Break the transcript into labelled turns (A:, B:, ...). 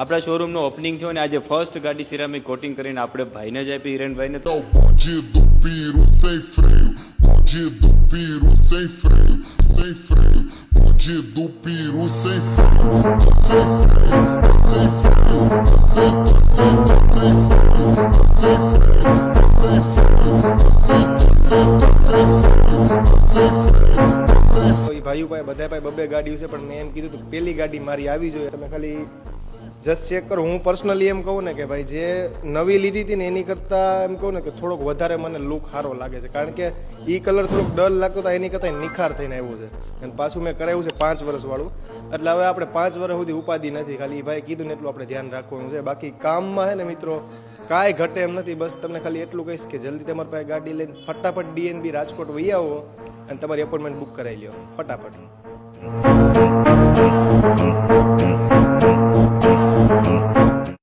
A: આપણા શોરૂમનું ઓપનિંગ થયું ને આજે ફર્સ્ટ ગાડી સિરામિક કોટિંગ કરીને આપણે ભાઈને જ આપી હિરેનભાઈને. તો
B: Bandido piro sem freio, bandido piro sem freio, sem freio, bandido piro sem freio, sem freio, sem freio, sem freio, sem freio, sem freio,
C: ભાઈઓ પાસે બધા પાસે બબે ગાડીઓ છે, પણ મેં એમ કીધું કે પેલી ગાડી મારી આવી જોઈએ. તમે ખાલી જસ્ટ ચેક કરો. હું પર્સનલી એમ કહું ને કે ભાઈ જે નવી લીધી હતી ને એની કરતાં એમ કહું ને કે થોડોક વધારે મને લુક સારો લાગે છે, કારણ કે એ કલર થોડોક ડલ લાગતો હતો, એની કરતાં નિખાર થઈને આવ્યું છે. અને પાછું મેં કરાવ્યું છે 5 વર્ષવાળું, એટલે હવે આપણે 5 વર્ષ સુધી ઉપાધિ નથી. ખાલી ભાઈ કીધું ને એટલું આપણે ધ્યાન રાખવાનું છે. બાકી કામમાં છે ને મિત્રો કાંઈ ઘટે એમ નથી. બસ તમને ખાલી એટલું કહીશ કે જલ્દી તમારી પાસે ગાડી લઈને ફટાફટ ડીએનબી રાજકોટ વહી આવો અને તમારી એપોઇન્ટમેન્ટ બુક કરાવી લો ફટાફટ.